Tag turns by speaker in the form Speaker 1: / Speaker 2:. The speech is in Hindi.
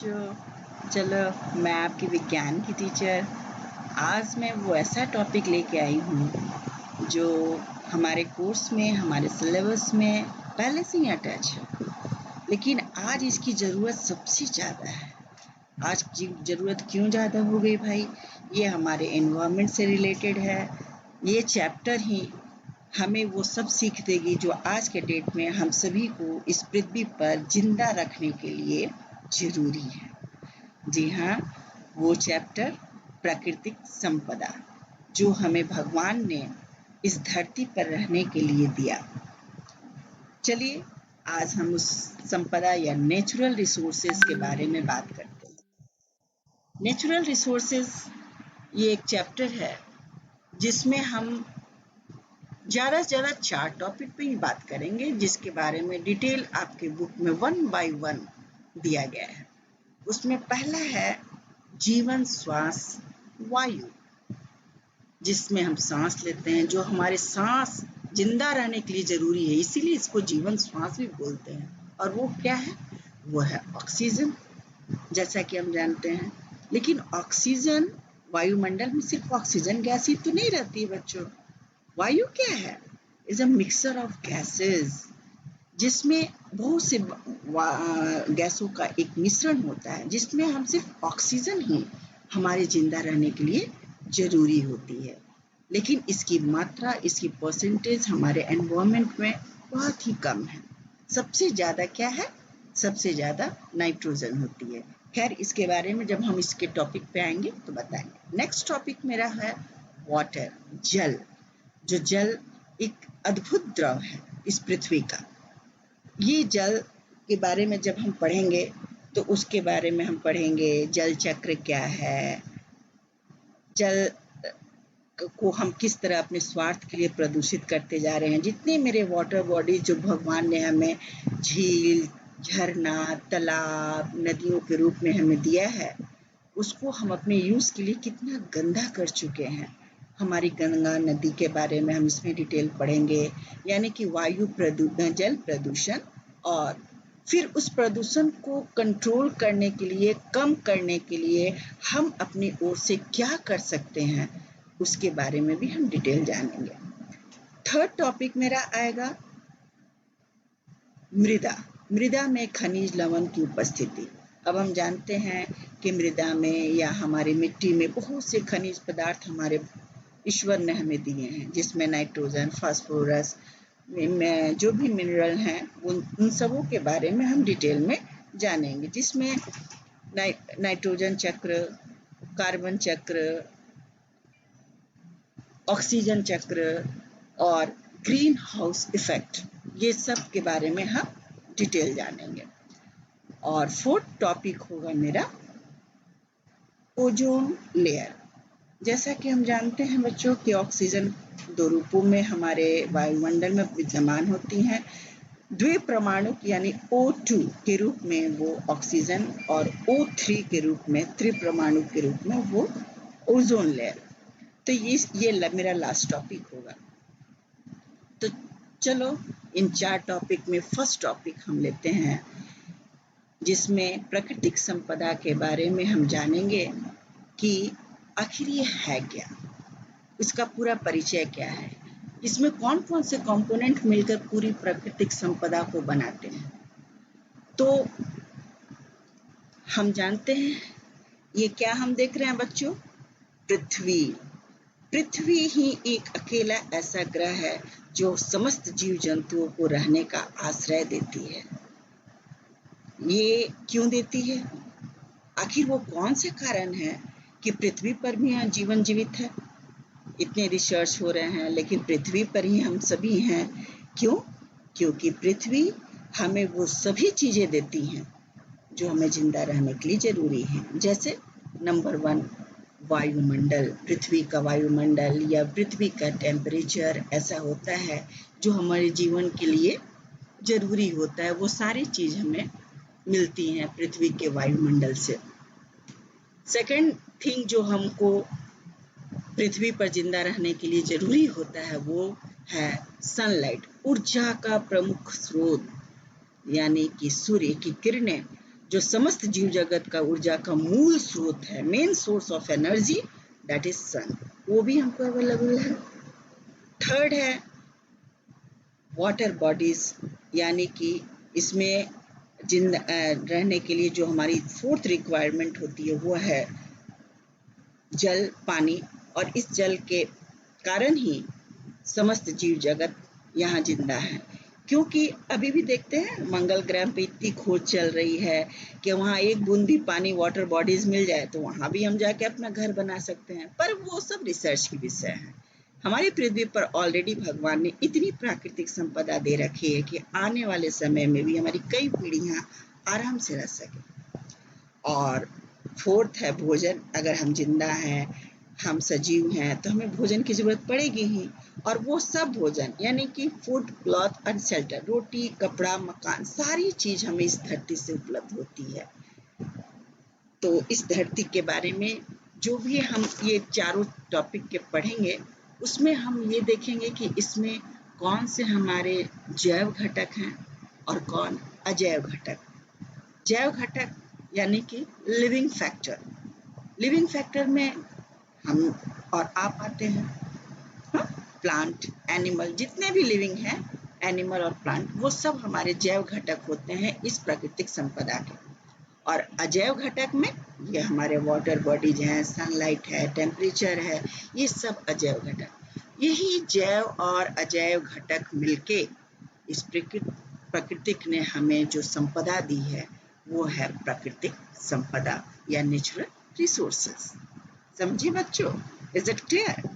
Speaker 1: जो चलो, मैं आपकी विज्ञान की टीचर। आज मैं वो ऐसा टॉपिक लेके आई हूँ जो हमारे कोर्स में, हमारे सिलेबस में पहले से ही अटैच है, लेकिन आज इसकी ज़रूरत सबसे ज़्यादा है। आज की ज़रूरत क्यों ज़्यादा हो गई भाई? ये हमारे एनवायरनमेंट से रिलेटेड है। ये चैप्टर ही हमें वो सब सीख देगी जो आज के डेट में हम सभी को इस पृथ्वी पर जिंदा रखने के लिए ज़रूरी है। जी हाँ, वो चैप्टर प्राकृतिक संपदा, जो हमें भगवान ने इस धरती पर रहने के लिए दिया। चलिए, आज हम उस संपदा या नेचुरल रिसोर्सेज के बारे में बात करते हैं। नेचुरल रिसोर्सेज ये एक चैप्टर है जिसमें हम ज़्यादा से ज़्यादा 4 टॉपिक पे ही बात करेंगे, जिसके बारे में डिटेल आपके बुक में 1 बाय 1 दिया गया है। उसमें पहला है जीवन श्वास वायु, जिसमें हम सांस लेते हैं, जो हमारे सांस जिंदा रहने के लिए जरूरी है, इसीलिए इसको जीवन श्वास भी बोलते हैं। और वो क्या है? वो है ऑक्सीजन, जैसा कि हम जानते हैं। लेकिन ऑक्सीजन, वायुमंडल में सिर्फ ऑक्सीजन गैस ही तो नहीं रहती है बच्चों। वायु क्या है? Is a mixture of gases, जिसमें बहुत से गैसों का एक मिश्रण होता है, जिसमें हम सिर्फ ऑक्सीजन ही हमारे जिंदा रहने के लिए जरूरी होती है। लेकिन इसकी मात्रा, इसकी परसेंटेज हमारे एनवायरनमेंट में बहुत ही कम है। सबसे ज़्यादा क्या है? सबसे ज़्यादा नाइट्रोजन होती है। खैर, इसके बारे में जब हम इसके टॉपिक पे आएंगे तो बताएंगे। नेक्स्ट टॉपिक मेरा है वाटर, जल। जो जल एक अद्भुत द्रव है इस पृथ्वी का। ये जल के बारे में जब हम पढ़ेंगे तो उसके बारे में हम पढ़ेंगे जल चक्र क्या है, जल को हम किस तरह अपने स्वार्थ के लिए प्रदूषित करते जा रहे हैं। जितने मेरे वाटर बॉडी जो भगवान ने हमें झील, झरना, तालाब, नदियों के रूप में हमें दिया है, उसको हम अपने यूज़ के लिए कितना गंदा कर चुके हैं। हमारी गंगा नदी के बारे में हम इसमें डिटेल पढ़ेंगे, यानी कि वायु प्रदूषण, जल प्रदूषण, और फिर उस प्रदूषण को कंट्रोल करने के लिए, कम करने के लिए हम अपनी ओर से क्या कर सकते हैं, उसके बारे में भी हम डिटेल जानेंगे। थर्ड टॉपिक मेरा आएगा मृदा। मृदा में खनिज लवण की उपस्थिति। अब हम जानते हैं कि मृदा में या हमारी मिट्टी में बहुत से खनिज पदार्थ हमारे ईश्वर ने हमें दिए हैं, जिसमें नाइट्रोजन, फास्फोरस, में जो भी मिनरल हैं उन सबों के बारे में हम डिटेल में जानेंगे, जिसमें नाइट्रोजन चक्र, कार्बन चक्र, ऑक्सीजन चक्र और ग्रीन हाउस इफेक्ट, ये सब के बारे में हम डिटेल जानेंगे। और फोर्थ टॉपिक होगा मेरा ओजोन लेयर। जैसा कि हम जानते हैं बच्चों कि ऑक्सीजन 2 रूपों में हमारे वायुमंडल में विद्यमान होती हैं। द्विपरमाणु यानी O2 के रूप में वो ऑक्सीजन, और O3 के रूप में, त्रिपरमाणु के रूप में वो ओजोन लेयर। तो ये मेरा लास्ट टॉपिक होगा। तो चलो, इन 4 टॉपिक में फर्स्ट टॉपिक हम लेते हैं, जिसमें प्राकृतिक संपदा के बारे में हम जानेंगे कि आखिर ये है क्या, इसका पूरा परिचय क्या है, इसमें कौन कौन से कंपोनेंट मिलकर पूरी प्राकृतिक संपदा को बनाते हैं। तो हम जानते हैं ये क्या हम देख रहे हैं बच्चों? पृथ्वी। पृथ्वी ही एक अकेला ऐसा ग्रह है जो समस्त जीव जंतुओं को रहने का आश्रय देती है। ये क्यों देती है? आखिर वो कौन से कारण है कि पृथ्वी पर भी जीवन जीवित है? इतने रिसर्च हो रहे हैं, लेकिन पृथ्वी पर ही हम सभी हैं। क्यों? क्योंकि पृथ्वी हमें वो सभी चीजें देती हैं जो हमें जिंदा रहने के लिए जरूरी है। जैसे नंबर 1, वायुमंडल। पृथ्वी का वायुमंडल या पृथ्वी का टेम्परेचर ऐसा होता है जो हमारे जीवन के लिए जरूरी होता है। वो सारी चीज हमें मिलती हैं पृथ्वी के वायुमंडल से। सेकंड थिंग जो हमको पृथ्वी पर जिंदा रहने के लिए जरूरी होता है वो है सनलाइट, ऊर्जा का प्रमुख स्रोत, यानी कि सूर्य की किरणें जो समस्त जीव जगत का ऊर्जा का मूल स्रोत है, main source of energy, that is sun, वो भी हमको अवेलेबल है। थर्ड है वाटर बॉडीज, यानी कि इसमें रहने के लिए जो हमारी फोर्थ रिक्वायरमेंट होती है वो है जल, पानी, और इस जल के कारण ही समस्त जीव जगत यहाँ जिंदा है। क्योंकि अभी भी देखते हैं मंगल ग्रह पे इतनी खोज चल रही है कि वहाँ एक बूंद भी पानी, वाटर बॉडीज मिल जाए तो वहाँ भी हम जाके अपना घर बना सकते हैं, पर वो सब रिसर्च की विषय है। हमारी पृथ्वी पर ऑलरेडी भगवान ने इतनी प्राकृतिक संपदा दे रखी है कि आने वाले समय में भी हमारी कई पीढ़ियां आराम से रह सके। और फोर्थ है भोजन। अगर हम जिंदा हैं, हम सजीव हैं, तो हमें भोजन की जरूरत पड़ेगी ही, और वो सब भोजन यानी कि फूड, क्लॉथ एंड शेल्टर, रोटी, कपड़ा, मकान, सारी चीज हमें इस धरती से उपलब्ध होती है। तो इस धरती के बारे में जो भी हम ये चारों टॉपिक के पढ़ेंगे, उसमें हम ये देखेंगे कि इसमें कौन से हमारे जैव घटक हैं और कौन अजैव घटक। जैव घटक यानी कि लिविंग फैक्टर। लिविंग फैक्टर में हम और आप आते हैं। प्लांट, एनिमल, जितने भी लिविंग हैं, एनिमल और प्लांट, वो सब हमारे जैव घटक होते हैं इस प्राकृतिक संपदा के। और अजैव घटक में ये हमारे वाटर बॉडीज हैं, सनलाइट है, टेम्परेचर है, ये सब अजैव घटक। यही जैव और अजैव घटक मिलके इस प्रकृतिक ने हमें जो संपदा दी है वो है प्राकृतिक संपदा या नेचुरल रिसोर्सेस। समझिए बच्चों, इज इट क्लियर?